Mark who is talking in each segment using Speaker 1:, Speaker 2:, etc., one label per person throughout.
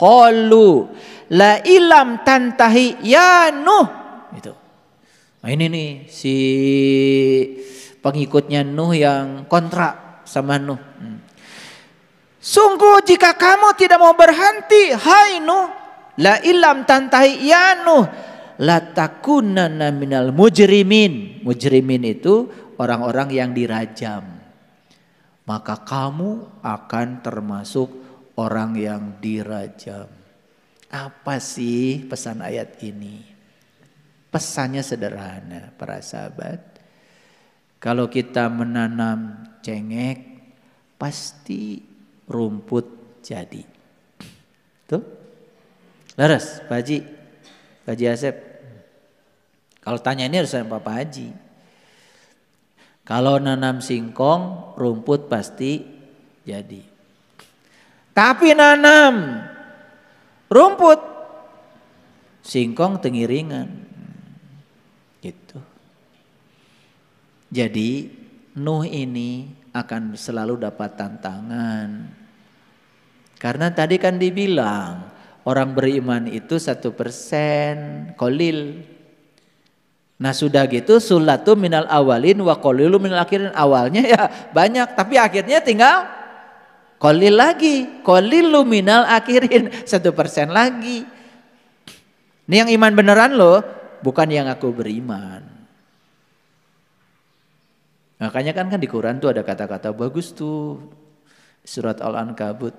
Speaker 1: qalu la ilam tantahi ya Nuh. Itu. Nah ini nih si pengikutnya Nuh yang kontra sama Nuh. Sungguh jika kamu tidak mau berhenti, hai Nuh, la ilam tantahi ya Nuh, la takunanna minal mujrimin. Mujrimin itu orang-orang yang dirajam. Maka kamu akan termasuk orang yang dirajam. Apa sih pesan ayat ini? Pesannya sederhana para sahabat. Kalau kita menanam cengkeh, pasti rumput jadi. Tuh. Laras, Pak Haji Asep. Kalau tanya ini harus sama Pak Haji. Kalau nanam singkong, rumput pasti jadi. Tapi nanam rumput, singkong tengiringan. Gitu. Jadi Nuh ini akan selalu dapat tantangan. Karena tadi kan dibilang orang beriman itu 1% qalil. Nah sudah gitu sulatu minal awalin wa qalilu minal akhirin. Awalnya ya banyak tapi akhirnya tinggal qalil lagi. Qalilu minal akhirin 1% lagi. Ini yang iman beneran loh, bukan yang aku beriman. Makanya kan di Quran tuh ada kata-kata bagus tuh. Surat Al-Ankabut.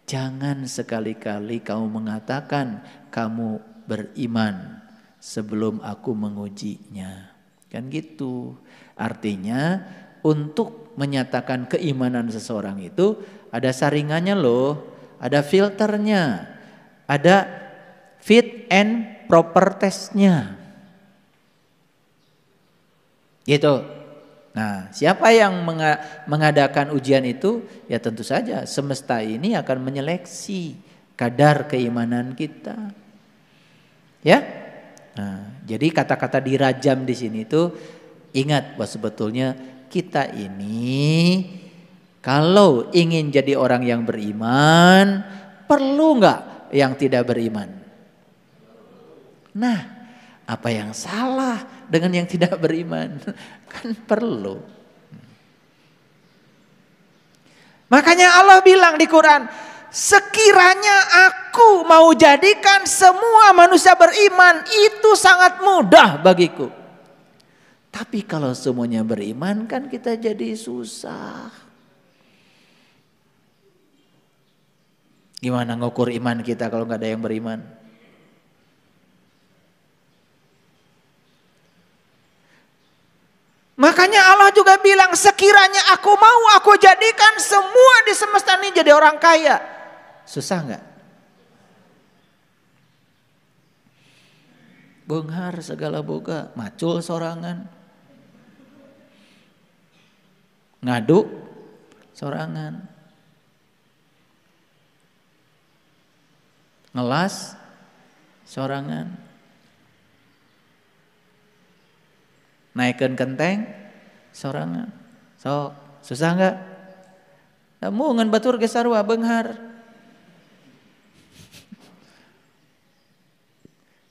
Speaker 1: Jangan sekali-kali kamu mengatakan kamu beriman sebelum aku mengujinya. Kan gitu. Artinya untuk menyatakan keimanan seseorang itu ada saringannya loh. Ada filternya. Ada fit and proper testnya. Gitu. Nah, siapa yang mengadakan ujian itu? Ya tentu saja semesta ini akan menyeleksi kadar keimanan kita. Ya. Nah, jadi kata-kata dirajam di sini itu ingat bahwa sebetulnya kita ini kalau ingin jadi orang yang beriman, perlu nggak yang tidak beriman? Nah, apa yang salah dengan yang tidak beriman? Kan perlu. Makanya Allah bilang di Quran, sekiranya aku mau jadikan semua manusia beriman, itu sangat mudah bagiku. Tapi kalau semuanya beriman kan kita jadi susah. Gimana ngukur iman kita kalau nggak ada yang beriman? Makanya Allah juga bilang sekiranya aku mau aku jadikan semua di semesta ini jadi orang kaya. Susah nggak? Beunghar segala boga, macul sorangan. Ngadu sorangan. Ngelas sorangan. Naikkan kenteng sorangan. Sok, susah enggak? Namun ngan batur ge sarua beunghar.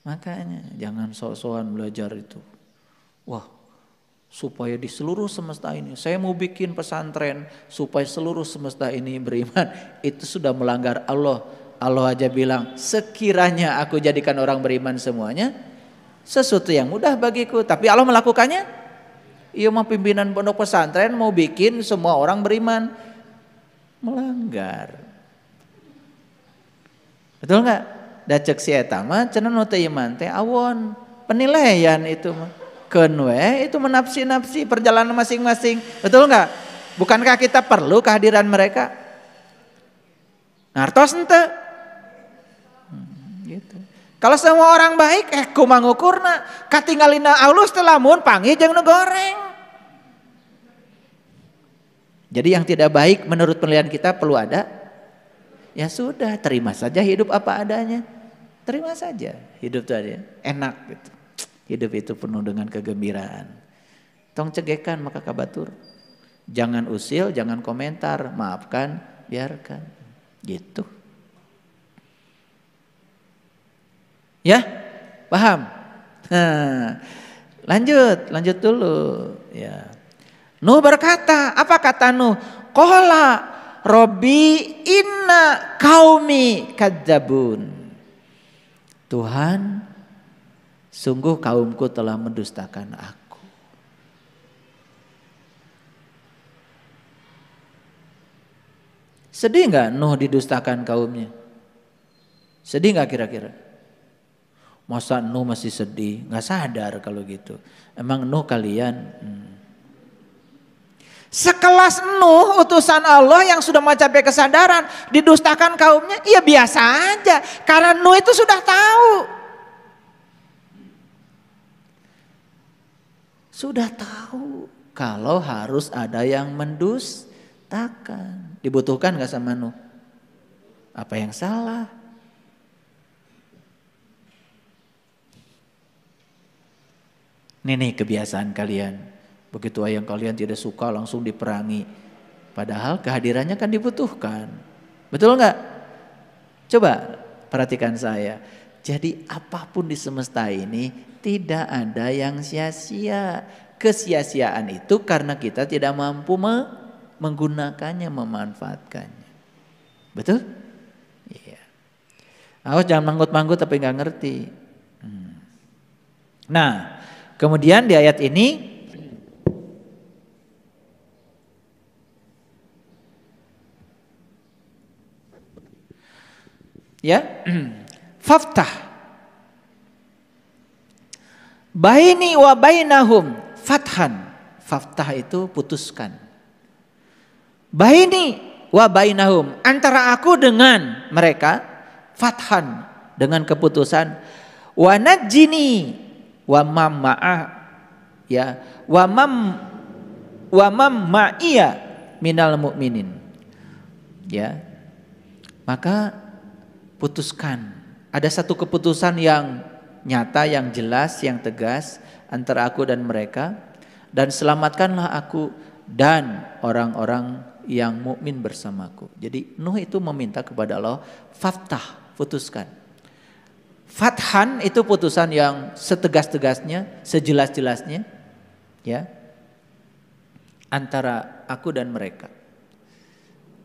Speaker 1: Makanya jangan sok-sokan belajar itu. Wah, supaya di seluruh semesta ini saya mau bikin pesantren supaya seluruh semesta ini beriman. Itu sudah melanggar Allah. Allah aja bilang, sekiranya aku jadikan orang beriman semuanya, sesuatu yang mudah bagiku. Tapi Allah melakukannya. Iya mah pimpinan pondok pesantren mau bikin semua orang beriman. Melanggar. Betul nggak? Da ceuk si eta mah cenah nu teu iman teh awon. Penilaian itu mah. Keun we itu menafsi-nafsi perjalanan masing-masing. Betul nggak? Bukankah kita perlu kehadiran mereka? Ngartos henteu? Gitu. Kalau semua orang baik, kumaha ngukurna? Katinggalina alus teh lamun panggih jeung nu goreng. Jadi yang tidak baik menurut penilaian kita perlu ada? Ya sudah, terima saja hidup apa adanya. Terima saja hidup itu ada. Enak gitu. Hidup itu penuh dengan kegembiraan. Tong cegekan maka kabatur. Jangan usil, jangan komentar, maafkan, biarkan. Gitu. Ya, paham? Nah, lanjut dulu. Ya. Nuh berkata, apa kata Nuh? Qala Robbi inna qaumi kadzabun. Tuhan, sungguh kaumku telah mendustakan aku. Sedih nggak Nuh didustakan kaumnya? Sedih nggak kira-kira? Masa Nuh masih sedih? Nggak sadar kalau gitu. Emang Nuh kalian? Sekelas Nuh utusan Allah yang sudah mencapai kesadaran didustakan kaumnya, ya biasa aja. Karena Nuh itu sudah tahu. Sudah tahu kalau harus ada yang mendustakan. Dibutuhkan gak sama Nuh? Apa yang salah? Ini kebiasaan kalian. Begitu yang kalian tidak suka langsung diperangi. Padahal kehadirannya kan dibutuhkan. Betul nggak? Coba perhatikan saya. Jadi apapun di semesta ini tidak ada yang sia-sia. Kesia-siaan itu karena kita tidak mampu menggunakannya, memanfaatkannya. Betul? Iya. Awas jangan manggut-manggut tapi nggak ngerti. Nah, kemudian di ayat ini ya, faftah baini wa bainahum fathan. Faftah itu putuskan. Baini wa bainahum, antara aku dengan mereka, fathan, dengan keputusan. Wa najjini wa mamma'ah, ya, wa mamma'iyya minal mu'minin. Ya. Maka putuskan. Ada satu keputusan yang nyata, yang jelas, yang tegas antara aku dan mereka, dan selamatkanlah aku dan orang-orang yang mukmin bersamaku. Jadi Nuh itu meminta kepada Allah, faftah, putuskan. Fathan itu putusan yang setegas-tegasnya, sejelas-jelasnya, ya, antara aku dan mereka.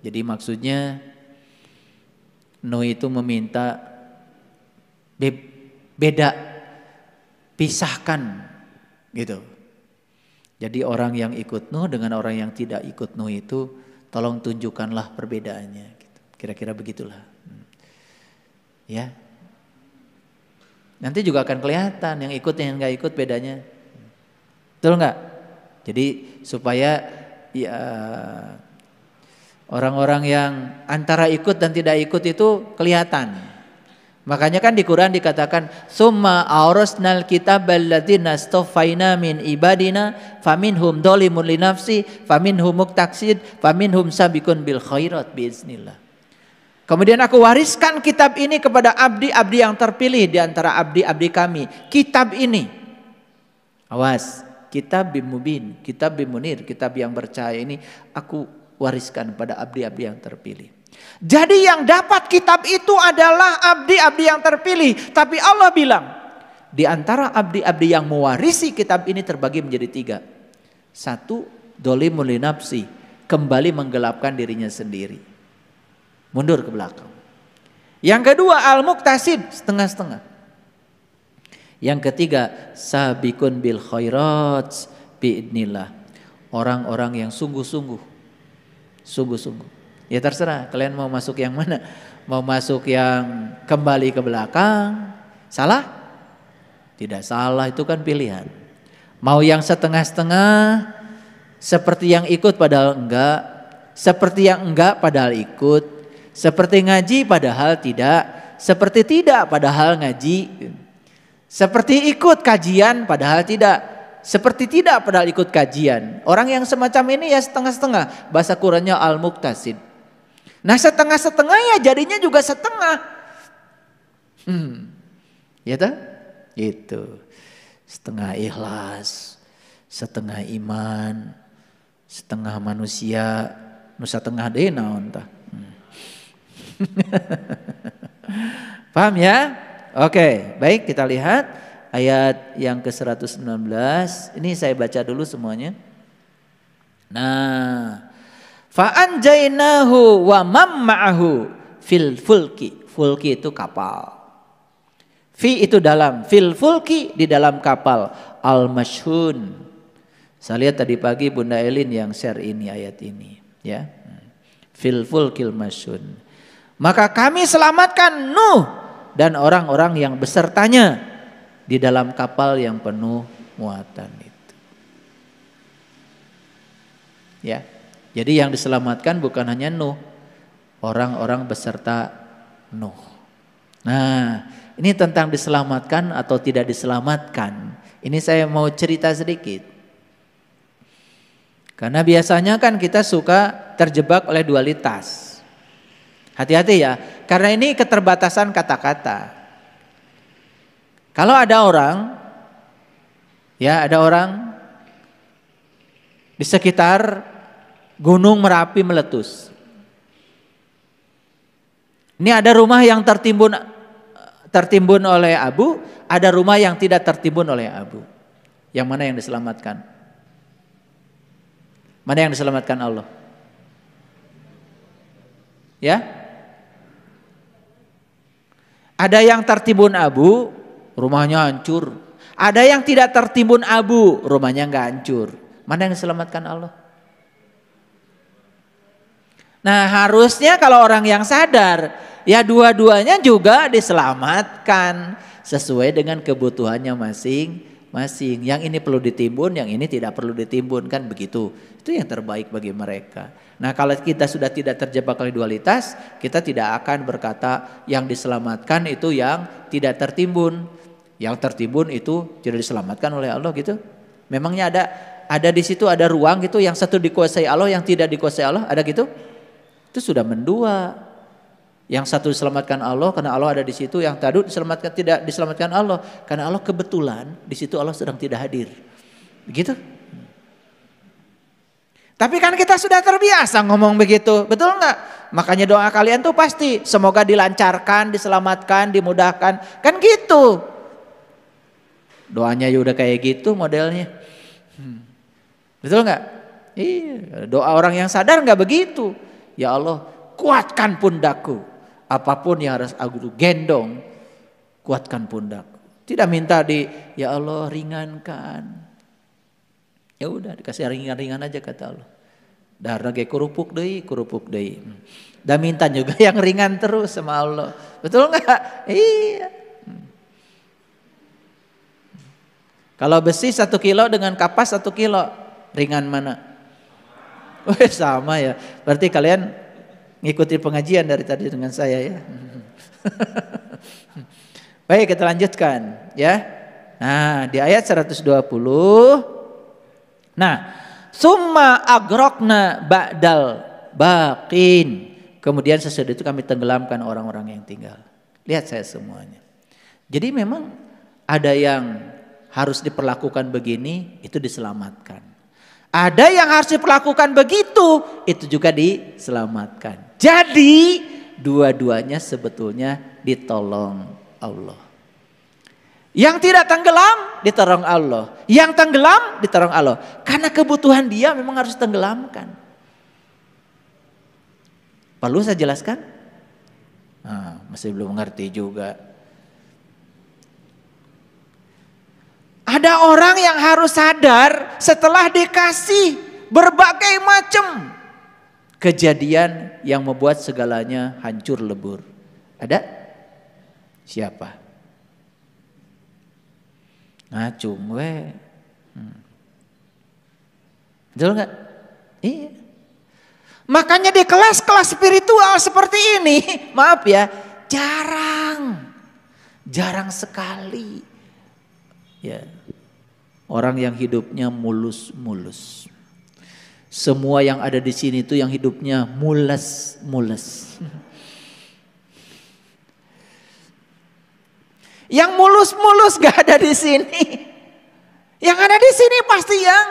Speaker 1: Jadi maksudnya Nuh itu meminta beda, pisahkan gitu. Jadi orang yang ikut Nuh dengan orang yang tidak ikut Nuh itu tolong tunjukkanlah perbedaannya gitu. Kira-kira begitulah. Ya. Nanti juga akan kelihatan yang ikut yang enggak ikut bedanya. Betul enggak? Jadi supaya ya orang-orang yang antara ikut dan tidak ikut itu kelihatan. Makanya kan di Quran dikatakan summa aurasnal kitabal ladzina astafaina min ibadina faminhum dzalimun li nafsi faminhum muqtasid faminhum sabiqun bil khairat biiznillah. Kemudian aku wariskan kitab ini kepada abdi-abdi yang terpilih di antara abdi-abdi kami. Kitab ini, awas, kitab bimubin, kitab bimunir, kitab yang bercahaya ini aku wariskan pada abdi-abdi yang terpilih. Jadi yang dapat kitab itu adalah abdi-abdi yang terpilih. Tapi Allah bilang, di antara abdi-abdi yang mewarisi kitab ini terbagi menjadi 3. 1, dzalimun li nafsi, kembali menggelapkan dirinya sendiri, mundur ke belakang. Yang kedua, al-muqtasid, setengah-setengah. Yang ketiga, sabiqun bil khairat biidnillah, orang-orang yang sungguh-sungguh. Ya terserah kalian mau masuk yang mana. Mau masuk yang kembali ke belakang, salah? Tidak salah, itu kan pilihan. Mau yang setengah-setengah, seperti yang ikut padahal enggak, seperti yang enggak padahal ikut, seperti ngaji padahal tidak, seperti tidak padahal ngaji, seperti ikut kajian padahal tidak, seperti tidak padahal ikut kajian. Orang yang semacam ini ya setengah-setengah, bahasa Qurannya al-muqtasid. Nah setengah-setengah ya jadinya juga setengah. Ya tak? Itu. Setengah ikhlas, setengah iman, setengah manusia, nusa tengah deh naon tah. Paham ya? Oke, baik kita lihat ayat yang ke-119. Ini saya baca dulu semuanya. Nah, fa'anjainahu wa mamma'ahu fil fulki. Fulki itu kapal. Fi itu dalam, fil fulki di dalam kapal. Al-mashhun. Saya lihat tadi pagi Bunda Elin yang share ini ayat ini, ya. Fil fulkil mashhun. Maka kami selamatkan Nuh dan orang-orang yang besertanya di dalam kapal yang penuh muatan itu. Ya. Jadi yang diselamatkan bukan hanya Nuh, orang-orang beserta Nuh. Nah, ini tentang diselamatkan atau tidak diselamatkan. Ini saya mau cerita sedikit. Karena biasanya kan kita suka terjebak oleh dualitas. Hati-hati ya, karena ini keterbatasan kata-kata. Kalau ada orang, ya ada orang di sekitar Gunung Merapi meletus. Ini ada rumah yang tertimbun oleh abu, ada rumah yang tidak tertimbun oleh abu. Yang mana yang diselamatkan? Mana yang diselamatkan Allah? Ya? Ada yang tertimbun abu, rumahnya hancur. Ada yang tidak tertimbun abu, rumahnya nggak hancur. Mana yang diselamatkan Allah? Nah, harusnya kalau orang yang sadar, ya dua-duanya juga diselamatkan sesuai dengan kebutuhannya masing-masing. Yang ini perlu ditimbun, yang ini tidak perlu ditimbun, kan begitu. Itu yang terbaik bagi mereka. Nah, kalau kita sudah tidak terjebak oleh dualitas, kita tidak akan berkata yang diselamatkan itu yang tidak tertimbun. Yang tertimbun itu tidak diselamatkan oleh Allah gitu. Memangnya ada di situ ada ruang gitu yang satu dikuasai Allah, yang tidak dikuasai Allah, ada gitu? Itu sudah mendua. Yang satu diselamatkan Allah karena Allah ada di situ, yang tadi diselamatkan tidak diselamatkan Allah karena Allah kebetulan di situ Allah sedang tidak hadir. Begitu? Tapi kan kita sudah terbiasa ngomong begitu, betul nggak? Makanya doa kalian tuh pasti semoga dilancarkan, diselamatkan, dimudahkan, kan gitu. Doanya ya udah kayak gitu modelnya, betul nggak? Iya, doa orang yang sadar nggak begitu. Ya Allah, kuatkan pundakku, apapun yang harus aku gendong, kuatkan pundakku. Tidak minta ya Allah ringankan. Ya udah dikasih ringan-ringan aja kata Allah. Darah ge kerupuk deui. Dan minta juga yang ringan terus sama Allah. Betul enggak? Iya. Kalau besi 1 kilo dengan kapas 1 kilo, ringan mana? Sama ya. Berarti kalian ngikuti pengajian dari tadi dengan saya ya. Baik, kita lanjutkan ya. Nah, di ayat 120. Nah, summa agrokna ba'dal baqin. Kemudian sesudah itu kami tenggelamkan orang-orang yang tinggal. Lihat saya semuanya. Jadi memang ada yang harus diperlakukan begini, itu diselamatkan. Ada yang harus diperlakukan begitu, itu juga diselamatkan. Jadi dua-duanya sebetulnya ditolong Allah. Yang tidak tenggelam ditolong Allah. Yang tenggelam ditolong Allah. Karena kebutuhan dia memang harus tenggelamkan. Perlu saya jelaskan? Nah, masih belum mengerti juga. Ada orang yang harus sadar setelah dikasih berbagai macam kejadian yang membuat segalanya hancur lebur. Ada? Siapa? Ngacung we. Betul gak? Iya. Makanya di kelas-kelas spiritual seperti ini, maaf ya, jarang sekali ya orang yang hidupnya mulus-mulus. Semua yang ada di sini itu yang hidupnya mules-mules. Yang mulus-mulus gak ada di sini. Yang ada di sini pasti yang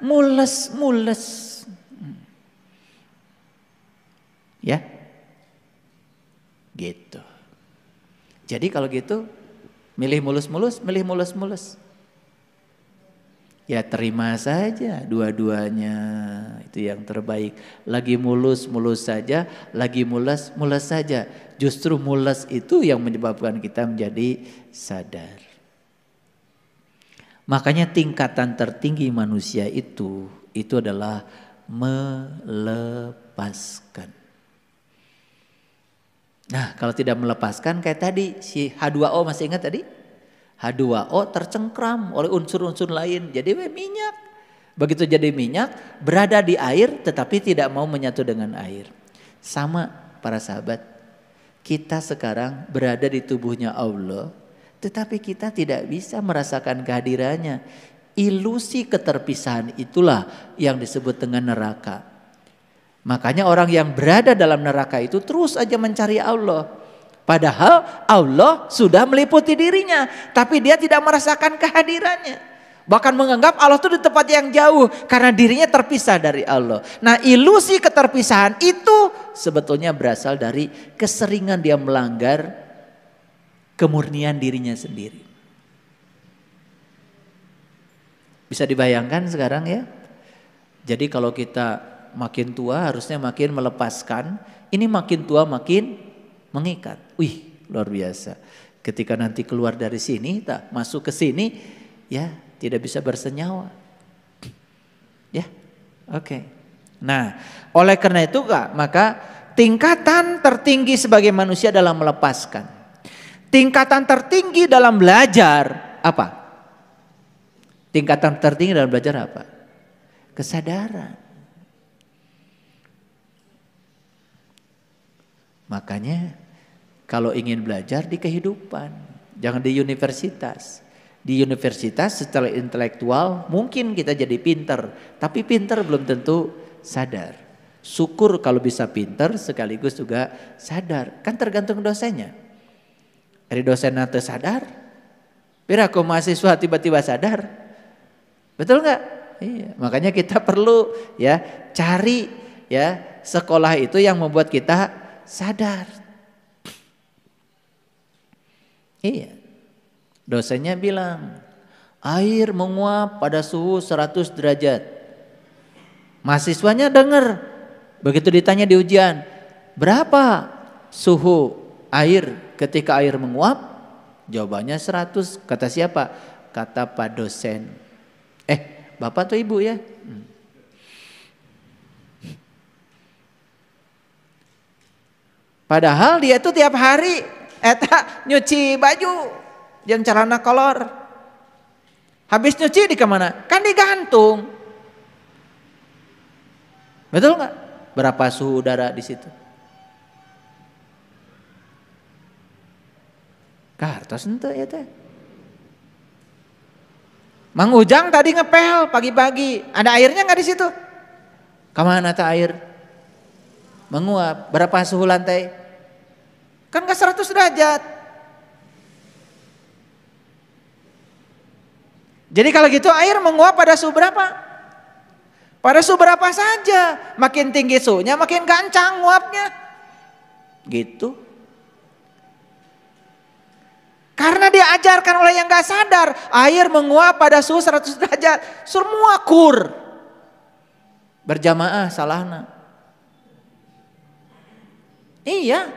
Speaker 1: mules-mules. Ya. Gitu. Jadi kalau gitu milih mulus-mulus, milih mulus-mulus. Ya terima saja dua-duanya, itu yang terbaik. Lagi mulus-mulus saja, lagi mules-mules saja. Justru mules itu yang menyebabkan kita menjadi sadar. Makanya tingkatan tertinggi manusia itu adalah melepaskan. Nah kalau tidak melepaskan kayak tadi si H2O, masih ingat tadi? H2O tercengkram oleh unsur-unsur lain jadi minyak. Begitu jadi minyak berada di air tetapi tidak mau menyatu dengan air. Sama para sahabat, kita sekarang berada di tubuhnya Allah tetapi kita tidak bisa merasakan kehadirannya. Ilusi keterpisahan itulah yang disebut dengan neraka. Makanya orang yang berada dalam neraka itu terus aja mencari Allah. Padahal Allah sudah meliputi dirinya, tapi dia tidak merasakan kehadirannya. Bahkan menganggap Allah itu di tempat yang jauh karena dirinya terpisah dari Allah. Nah ilusi keterpisahan itu sebetulnya berasal dari keseringan dia melanggar kemurnian dirinya sendiri. Bisa dibayangkan sekarang ya. Jadi kalau kita makin tua harusnya makin melepaskan, ini makin tua makin mengikat. Wih, luar biasa. Ketika nanti keluar dari sini, masuk ke sini, ya tidak bisa bersenyawa. Ya, oke. Nah, oleh karena itu maka tingkatan tertinggi sebagai manusia adalah melepaskan. Tingkatan tertinggi dalam belajar apa? Tingkatan tertinggi dalam belajar apa? Kesadaran. Makanya kalau ingin belajar di kehidupan, jangan di universitas. Di universitas secara intelektual mungkin kita jadi pinter, tapi pinter belum tentu sadar. Syukur kalau bisa pinter sekaligus juga sadar, kan tergantung dosennya. Dari dosen nanti sadar, pira kok mahasiswa tiba-tiba sadar, betul nggak? Iya, makanya kita perlu ya cari ya sekolah itu yang membuat kita sadar. Iya. Dosennya bilang, air menguap pada suhu 100 derajat. Mahasiswanya dengar. Begitu ditanya di ujian, berapa suhu air ketika air menguap? Jawabannya 100. Kata siapa? Kata Pak dosen. Bapak atau ibu ya? Padahal dia itu tiap hari nyuci baju yang celana kolor. Habis nyuci di kemana? Kan digantung. Betul nggak? Berapa suhu udara di situ? Kartos ente ya teh. Mang Ujang tadi ngepel pagi-pagi. Ada airnya nggak di situ? Kemana tuh air? Menguap. Berapa suhu lantai? Kan nggak 100 derajat. Jadi kalau gitu air menguap pada suhu berapa? Pada suhu berapa saja. Makin tinggi suhunya makin gancang nguapnya. Gitu. Karena diajarkan oleh yang gak sadar. Air menguap pada suhu 100 derajat. Semua kur. Berjamaah salahna. Iya.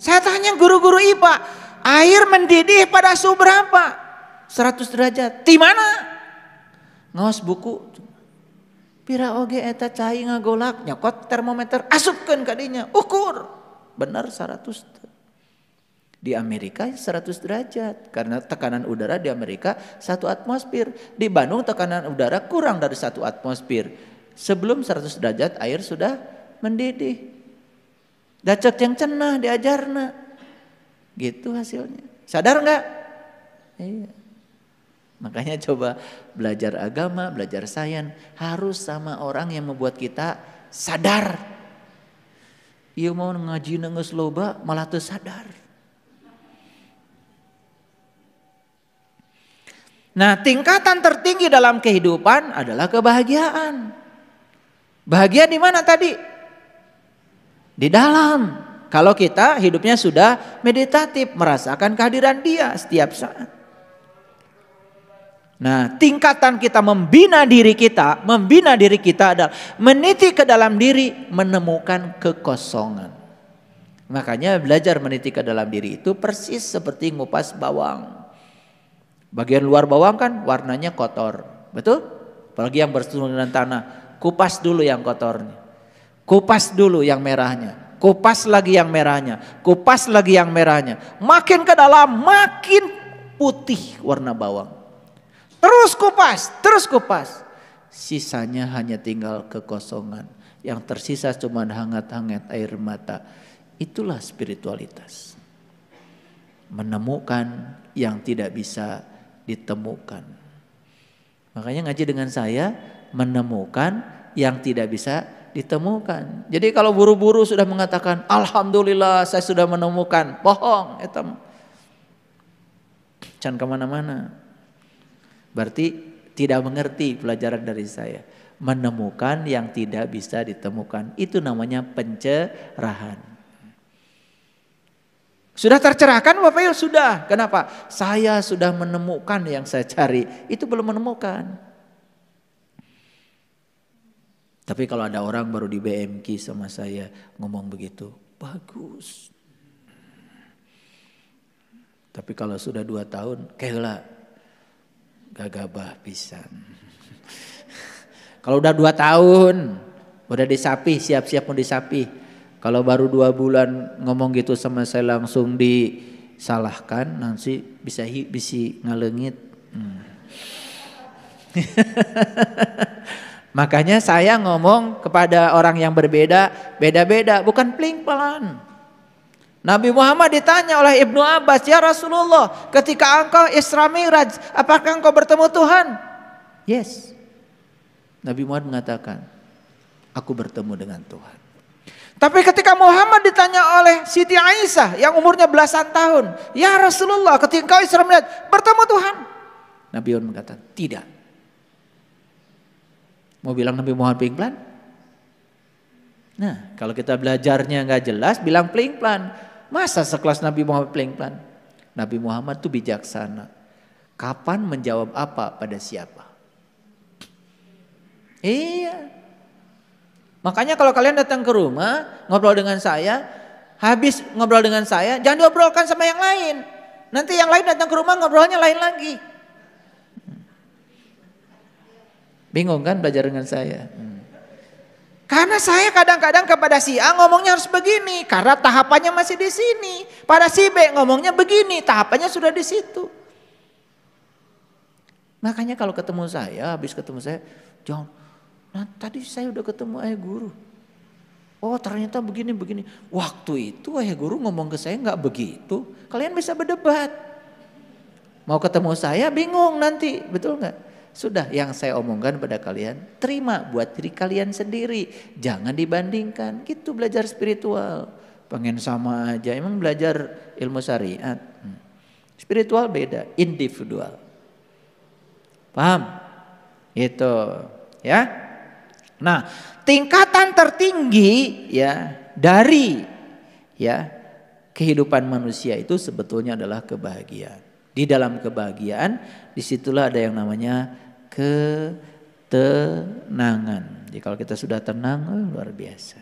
Speaker 1: Saya tanya guru-guru IPA. Air mendidih pada suhu berapa? 100 derajat. Di mana? Ngaos buku. Pira oge eta cai ngagolak. Nyokot termometer. Asupkeun ka dinya. Ukur. Benar 100. Di Amerika 100 derajat. Karena tekanan udara di Amerika 1 atmosfer. Di Bandung tekanan udara kurang dari 1 atmosfer. Sebelum 100 derajat air sudah mendidih. Dacek yang cenah diajarna. Gitu hasilnya. Sadar enggak? Iya. Makanya coba belajar agama, belajar sains harus sama orang yang membuat kita sadar. Ieu mau ngaji geus loba malah teu sadar. Nah, tingkatan tertinggi dalam kehidupan adalah kebahagiaan. Bahagia di mana tadi? Di dalam. kalau kita hidupnya sudah meditatif, merasakan kehadiran Dia setiap saat. Nah, tingkatan kita membina diri kita adalah meniti ke dalam diri, menemukan kekosongan. Makanya belajar meniti ke dalam diri itu persis seperti ngupas bawang. Bagian luar bawang kan warnanya kotor, betul? Apalagi yang bersentuhan dengan tanah, kupas dulu yang kotornya. Kupas dulu yang merahnya. Kupas lagi yang merahnya. Kupas lagi yang merahnya. Makin ke dalam makin putih warna bawang. Terus kupas. Sisanya hanya tinggal kekosongan. Yang tersisa cuma hangat-hangat air mata. Itulah spiritualitas. Menemukan yang tidak bisa ditemukan. Makanya ngaji dengan saya menemukan yang tidak bisa ditemukan. Jadi kalau buru-buru sudah mengatakan alhamdulillah saya sudah menemukan, bohong itu. Jangan kemana-mana. Berarti tidak mengerti pelajaran dari saya. Menemukan yang tidak bisa ditemukan. Itu namanya pencerahan. Sudah tercerahkan Bapak Ibu? Sudah. Kenapa? Saya sudah menemukan yang saya cari. Itu belum menemukan. Tapi kalau ada orang baru di BMK sama saya ngomong begitu, bagus. Tapi kalau sudah 2 tahun, kayaklah gagabah pisan. Kalau udah 2 tahun, udah disapi, siap-siap mau disapi. Kalau baru 2 bulan ngomong gitu sama saya langsung disalahkan, nanti bisa ngalengit. Makanya saya ngomong kepada orang yang beda-beda, bukan pelan-pelan. Nabi Muhammad ditanya oleh Ibnu Abbas, ya Rasulullah, ketika engkau Isra Mi'raj, apakah engkau bertemu Tuhan? Yes. Nabi Muhammad mengatakan, aku bertemu dengan Tuhan. Tapi ketika Muhammad ditanya oleh Siti Aisyah yang umurnya belasan tahun, ya Rasulullah, ketika engkau Isra Mi'raj, bertemu Tuhan? Nabi Muhammad mengatakan, tidak. Mau bilang Nabi Muhammad pelan? Nah, kalau kita belajarnya nggak jelas, bilang pelan. Masa sekelas Nabi Muhammad pelan? Nabi Muhammad tuh bijaksana. Kapan menjawab apa pada siapa? Iya. Makanya kalau kalian datang ke rumah, ngobrol dengan saya, habis ngobrol dengan saya, jangan diobrolkan sama yang lain. Nanti yang lain datang ke rumah ngobrolnya lain lagi. Bingung kan belajar dengan saya? Karena saya kadang-kadang kepada si A ngomongnya harus begini, karena tahapannya masih di sini. Pada si B ngomongnya begini, tahapannya sudah di situ. Makanya kalau ketemu saya, habis ketemu saya, jangan, nah tadi saya udah ketemu ayah guru. Oh ternyata begini. Waktu itu ayah guru ngomong ke saya nggak begitu. Kalian bisa berdebat. Mau ketemu saya bingung nanti, betul nggak? Sudah yang saya omongkan pada kalian, terima buat diri kalian sendiri. Jangan dibandingkan, gitu belajar spiritual. Pengen sama aja, emang belajar ilmu syariat. Spiritual beda, individual. Paham? Itu ya. Nah, tingkatan tertinggi ya dari ya kehidupan manusia itu sebetulnya adalah kebahagiaan. Di dalam kebahagiaan disitulah ada yang namanya ketenangan. Jadi kalau kita sudah tenang, luar biasa.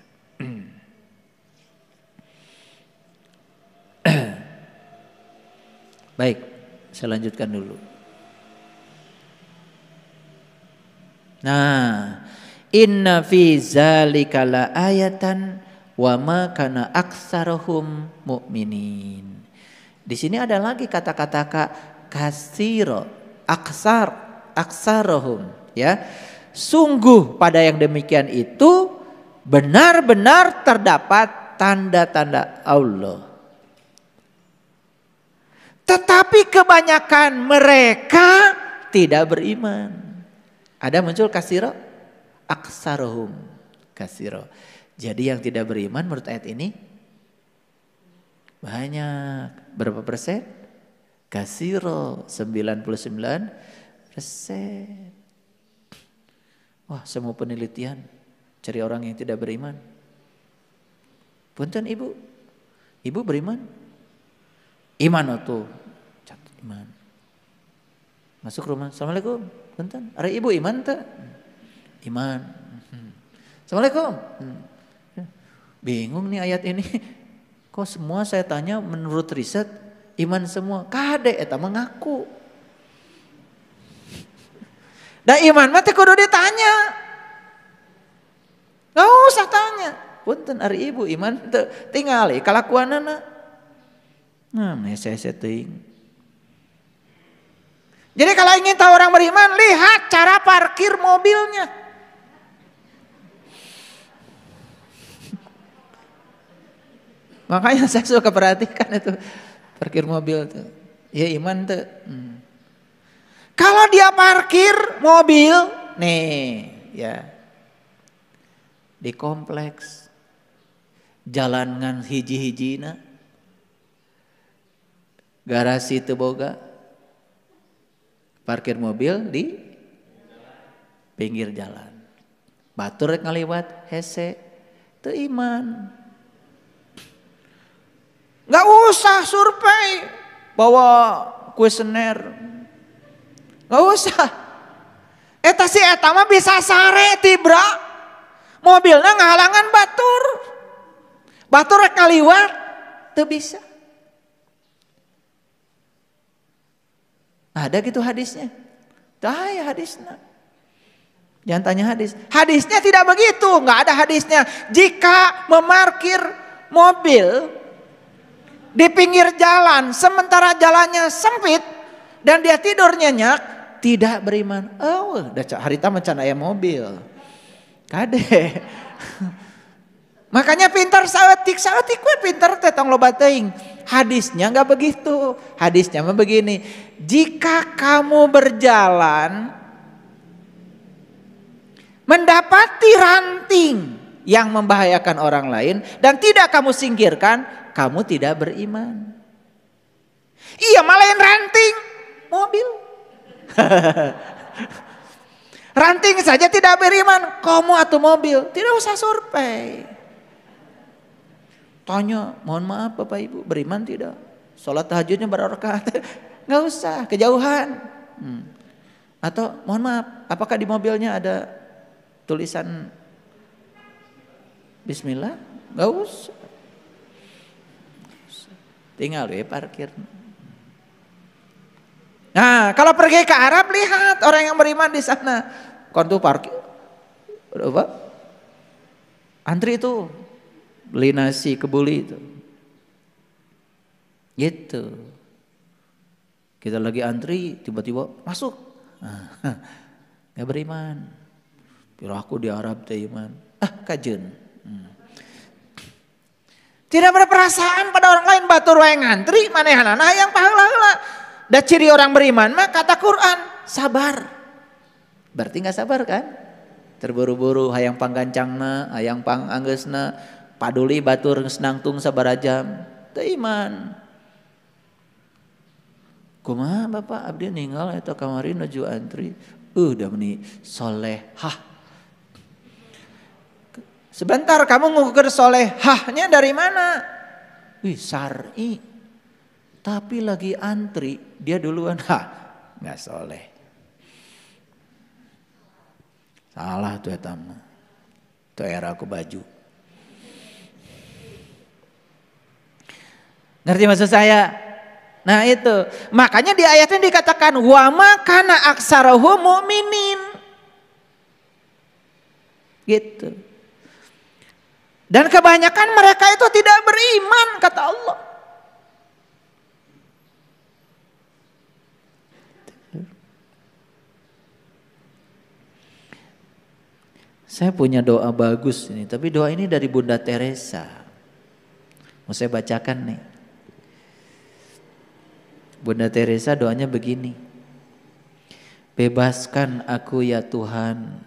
Speaker 1: Baik, saya lanjutkan dulu. Nah, inna fi zalika la ayatan wa ma kana aktsaruhum mu'minin. Di sini ada lagi kata-kata kasiro, aksarohum, ya. Sungguh pada yang demikian itu benar-benar terdapat tanda-tanda Allah. Tetapi kebanyakan mereka tidak beriman. Ada muncul kasiro, aksarohum, kasiro. Jadi yang tidak beriman menurut ayat ini banyak. Berapa persen? Kasiro 99%. Wah, semua penelitian cari orang yang tidak beriman. Punten Ibu, Ibu beriman? Iman tuh. Iman. Masuk rumah. Assalamualaikum. Punten. Are ibu iman teh? Iman. Assalamualaikum. Bingung nih ayat ini. Kok semua saya tanya menurut riset iman semua. Kade eta mengaku. Da iman mah teh kudu ditanya. Gak usah tanya. Punten ari ibu iman teu tingali kalakuanana. Nah, hese-hese teuing. Jadi kalau ingin tahu orang beriman, lihat cara parkir mobilnya. Makanya saya suka perhatikan itu parkir mobil tuh. Ya iman tuh. Kalau dia parkir mobil, nih ya di kompleks, jalan ngan hiji-hijina, garasi teu boga, parkir mobil di pinggir jalan. Batur rek ngaliwat hese, teu iman. Gak usah survei, bawa kuesioner. Gak usah. Eta si eta mah bisa sare tibra. Mobilnya ngahalangan batur. Batur rek ngaliwat teu bisa. Ada gitu hadisnya. Dah ya hadisnya. Jangan tanya hadis. Hadisnya tidak begitu, nggak ada hadisnya. Jika memarkir mobil di pinggir jalan, sementara jalannya sempit dan dia tidur nyenyak, tidak beriman. Oh, dah harita macan aya mobil. Kade. Makanya pintar saeutik we pintar teh tong loba teuing. Hadisnya enggak begitu. Hadisnya mah begini, jika kamu berjalan mendapati ranting yang membahayakan orang lain dan tidak kamu singkirkan, kamu tidak beriman. Iya, malain ranting mobil. Ranting saja tidak beriman, kamu atau mobil, tidak usah survei. Tanya, mohon maaf Bapak Ibu, beriman tidak? Sholat tahajudnya berapa rakaat? Nggak usah, kejauhan. Atau mohon maaf, apakah di mobilnya ada tulisan Bismillah? Nggak usah. Tinggal ya parkir. Nah, kalau pergi ke Arab, lihat orang yang beriman di sana. Kontu parkir, apa? Antri itu beli nasi kebuli itu, gitu. Kita lagi antri, tiba-tiba masuk, nggak beriman. Pira aku di Arab teh iman, kajen. Tidak berperasaan pada orang lain, batur wae ngantri, manehanana yang pahala-pahala. Da ciri orang beriman mah kata Quran, sabar. Berarti nggak sabar kan? Terburu-buru hayang panggancangna, hayang panganggeusna, paduli batur geus nangtung sabarajam. Teu iman. Kumaha Bapak abdi ninggal eta kamari nuju antri. Da meni solehah. Sebentar kamu ngukur solehahnya dari mana? Wih syar'i. Tapi lagi antri, dia duluan, nggak soleh. Salah tuh eta mah. Itu era aku baju. Ngerti maksud saya? Nah itu, makanya di ayatnya dikatakan wa ma kana aktsarahum mu'minin. Gitu. Dan kebanyakan mereka itu tidak beriman kata Allah. Saya punya doa bagus ini, tapi doa ini dari Bunda Teresa. Mau saya bacakan nih. Bunda Teresa doanya begini. Bebaskan aku ya Tuhan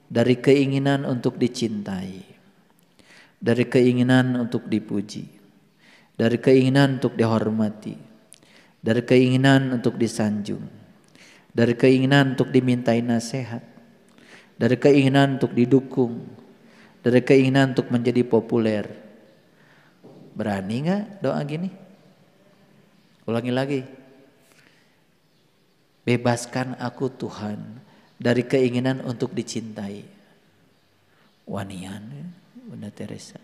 Speaker 1: dari keinginan untuk dicintai, dari keinginan untuk dipuji, dari keinginan untuk dihormati, dari keinginan untuk disanjung, dari keinginan untuk dimintai nasihat, dari keinginan untuk didukung, dari keinginan untuk menjadi populer. Berani nggak doa gini? Ulangi lagi. Bebaskan aku Tuhan dari keinginan untuk dicintai. Wanian Bunda Teresa.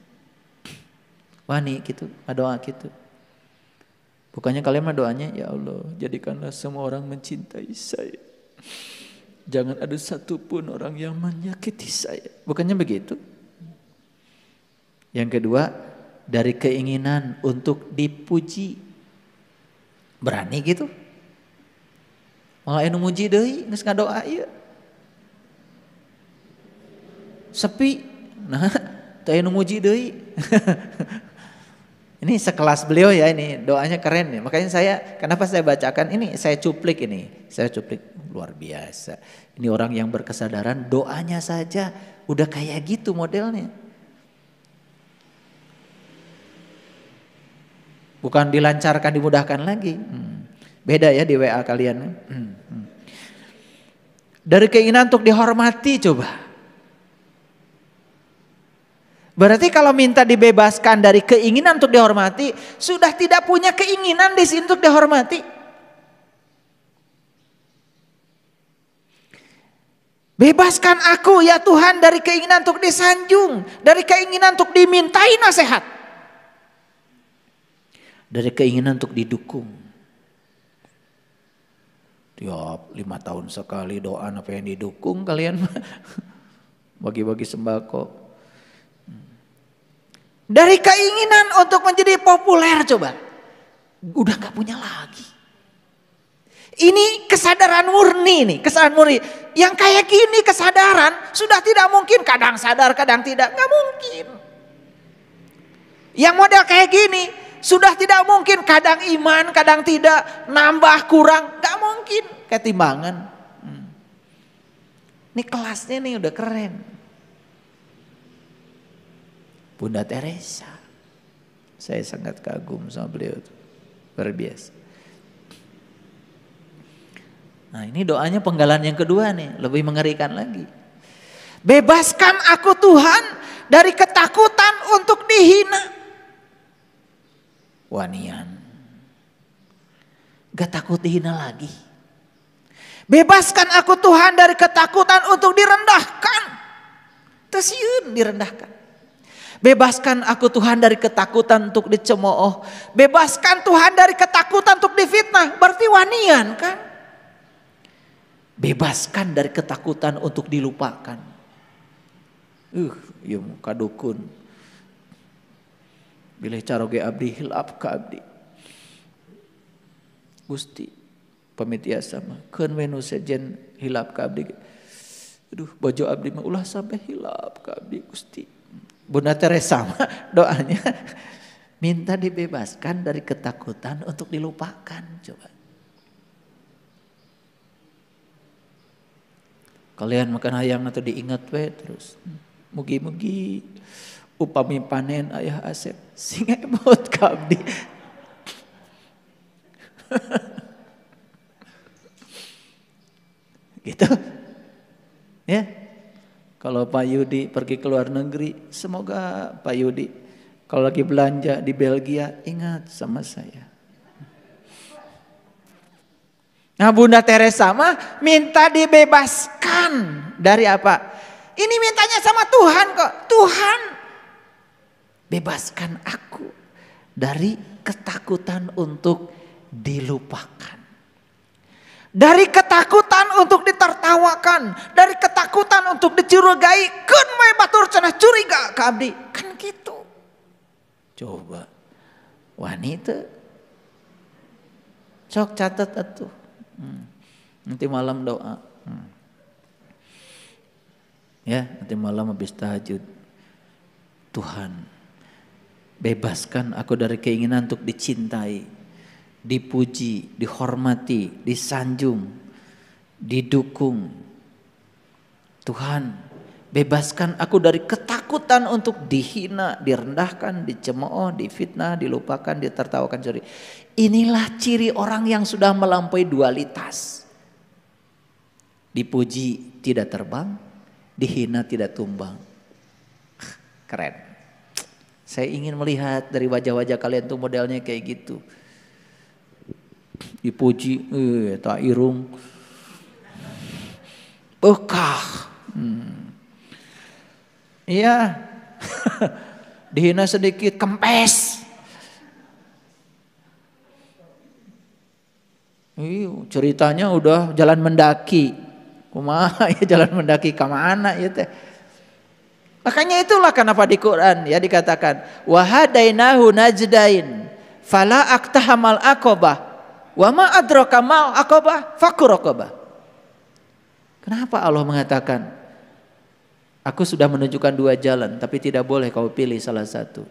Speaker 1: Wani gitu, doa gitu. Bukannya kalian mah doanya, ya Allah jadikanlah semua orang mencintai saya. Jangan ada satupun orang yang menyakiti saya. Bukannya begitu. Yang kedua, dari keinginan untuk dipuji. Berani gitu. Malah anu muji deui geus ngadoa ieu. Sepi. Nah, teu anu muji deui. Ini sekelas beliau ya, ini doanya keren ya. Makanya kenapa saya bacakan ini, saya cuplik luar biasa. Ini orang yang berkesadaran, doanya saja udah kayak gitu modelnya. Bukan dilancarkan, dimudahkan lagi. Beda ya di WA kalian. Dari keinginan untuk dihormati coba. Berarti kalau minta dibebaskan dari keinginan untuk dihormati, sudah tidak punya keinginan di sini untuk dihormati. Bebaskan aku ya Tuhan dari keinginan untuk disanjung, dari keinginan untuk dimintai nasihat, dari keinginan untuk didukung. Tiap 5 tahun sekali doa apa yang didukung kalian bagi-bagi sembako. Dari keinginan untuk menjadi populer coba. Udah gak punya lagi. Ini kesadaran murni nih. Kesadaran murni. Yang kayak gini kesadaran sudah tidak mungkin. Kadang sadar kadang tidak. Gak mungkin. Yang model kayak gini sudah tidak mungkin. Kadang iman kadang tidak. Nambah kurang. Gak mungkin. Ketimbangan. Ini kelasnya nih udah keren. Bunda Teresa, saya sangat kagum sama beliau, luar biasa. Nah ini doanya penggalan yang kedua nih, lebih mengerikan lagi. Bebaskan aku Tuhan dari ketakutan untuk dihina. Wanian, gak takut dihina lagi. Bebaskan aku Tuhan dari ketakutan untuk direndahkan. Tersiun direndahkan. Bebaskan aku Tuhan dari ketakutan untuk dicemooh. Bebaskan Tuhan dari ketakutan untuk difitnah. Berarti wanian kan? Bebaskan dari ketakutan untuk dilupakan. Ieu kadukun. Bilih caroge abdi hilap ka abdi. Gusti pamitiasa mah keun we nu sejen hilap ka abdi. Aduh bojo abdi mah ulah sampai hilap ka abdi Gusti. Bunda Teresa doanya minta dibebaskan dari ketakutan untuk dilupakan. Coba. Kalian makan hayang atau diingat we terus. Mugi-mugi upami panen ayah Asep sing emot ka abdi. Gitu. Ya. Kalau Pak Yudi pergi ke luar negeri, semoga Pak Yudi kalau lagi belanja di Belgia ingat sama saya. Nah Bunda Teresa mah minta dibebaskan dari apa? Ini mintanya sama Tuhan kok. Tuhan bebaskan aku dari ketakutan untuk dilupakan. Dari ketakutan untuk ditertawakan, dari ketakutan untuk dicurigai, keun we batur cenah curiga ka abdi. Kan gitu. Coba. Wanita. Sok catat atuh. Nanti malam doa. Ya, nanti malam habis tahajud. Tuhan, bebaskan aku dari keinginan untuk dicintai, dipuji, dihormati, disanjung, didukung. Tuhan, bebaskan aku dari ketakutan untuk dihina, direndahkan, dicemooh, difitnah, dilupakan, ditertawakan. Inilah ciri orang yang sudah melampaui dualitas. Dipuji tidak terbang, dihina tidak tumbang. Keren. Saya ingin melihat dari wajah-wajah kalian tuh modelnya kayak gitu. Dipuji, tak irung. Bekah. Iya. Dihina sedikit kempes. Ceritanya udah jalan mendaki. Kumaha ya jalan mendaki ke mana ya teh. Makanya itulah kenapa di Quran ya dikatakan wa hadainahu najdain fala aqtahamal aqabah wa ma adraka mal aqabah fakkur raqabah. Kenapa Allah mengatakan aku sudah menunjukkan dua jalan tapi tidak boleh kau pilih salah satu.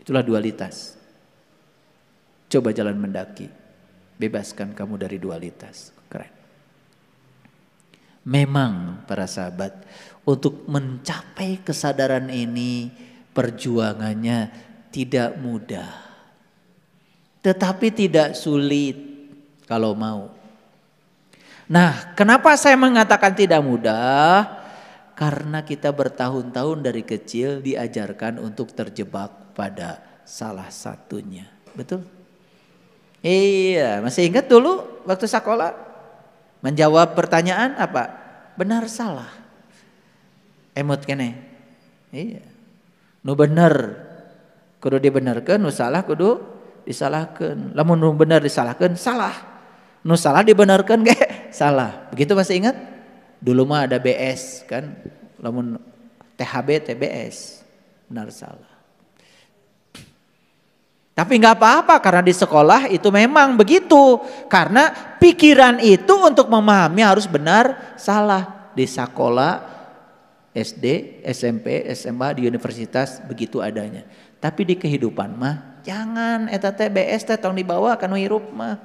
Speaker 1: Itulah dualitas. Coba jalan mendaki. Bebaskan kamu dari dualitas. Keren. Memang para sahabat, untuk mencapai kesadaran ini perjuangannya tidak mudah. Tetapi tidak sulit kalau mau. Nah, kenapa saya mengatakan tidak mudah? Karena kita bertahun-tahun dari kecil diajarkan untuk terjebak pada salah satunya. Betul? Iya, masih ingat dulu waktu sekolah? Menjawab pertanyaan apa? Benar salah. Emot kene. Iya. Nu bener kudu dibenerkeun, nu salah kudu disalahkeun. Lamun nu bener disalahkeun salah. Nu salah dibenerkeun ge salah. Begitu masih ingat? Dulu mah ada BS kan. Lamun THB TBS. Benar salah. Tapi nggak apa-apa karena di sekolah itu memang begitu. Karena pikiran itu untuk memahami harus benar salah. Di sekolah SD, SMP, SMA, di universitas begitu adanya. Tapi di kehidupan mah jangan eta teh BS teh tong dibawa kana hirup mah.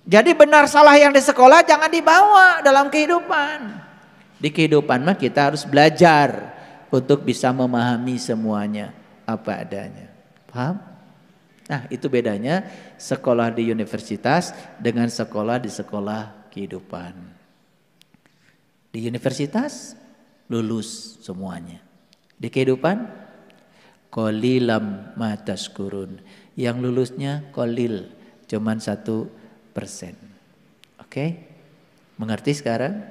Speaker 1: Jadi benar salah yang di sekolah jangan dibawa dalam kehidupan. Di kehidupan mah kita harus belajar untuk bisa memahami semuanya apa adanya. Paham? Nah, itu bedanya sekolah di universitas dengan sekolah di sekolah kehidupan. Di universitas lulus semuanya. Di kehidupan qalilam ma tashkurun. Yang lulusnya qalil, cuman 1%. Oke? Mengerti sekarang?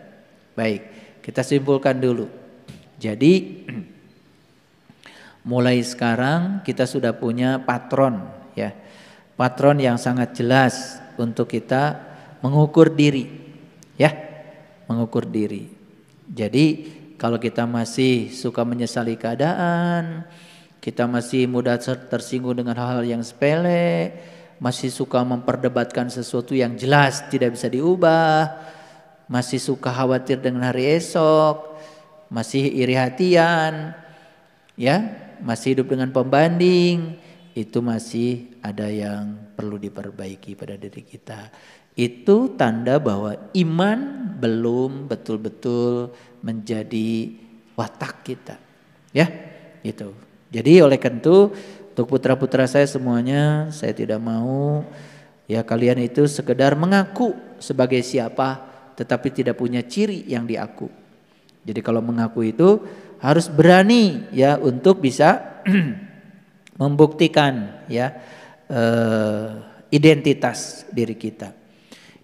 Speaker 1: Baik, kita simpulkan dulu. Jadi mulai sekarang kita sudah punya patron ya. Patron yang sangat jelas untuk kita mengukur diri. Ya, mengukur diri. Jadi kalau kita masih suka menyesali keadaan, kita masih mudah tersinggung dengan hal-hal yang sepele, masih suka memperdebatkan sesuatu yang jelas tidak bisa diubah, masih suka khawatir dengan hari esok, masih iri hatian, ya, masih hidup dengan pembanding, itu masih ada yang perlu diperbaiki pada diri kita. Itu tanda bahwa iman belum betul-betul menjadi watak kita. Ya, gitu. Jadi oleh karena itu untuk putra-putra saya semuanya, saya tidak mau ya kalian itu sekedar mengaku sebagai siapa tetapi tidak punya ciri yang diaku. Jadi kalau mengaku itu harus berani ya untuk bisa membuktikan ya identitas diri kita.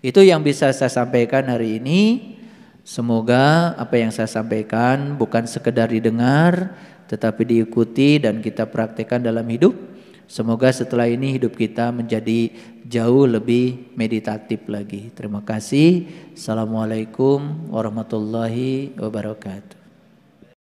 Speaker 1: Itu yang bisa saya sampaikan hari ini. Semoga apa yang saya sampaikan bukan sekedar didengar tetapi diikuti dan kita praktekkan dalam hidup. Semoga setelah ini hidup kita menjadi jauh lebih meditatif lagi. Terima kasih. Assalamualaikum warahmatullahi wabarakatuh.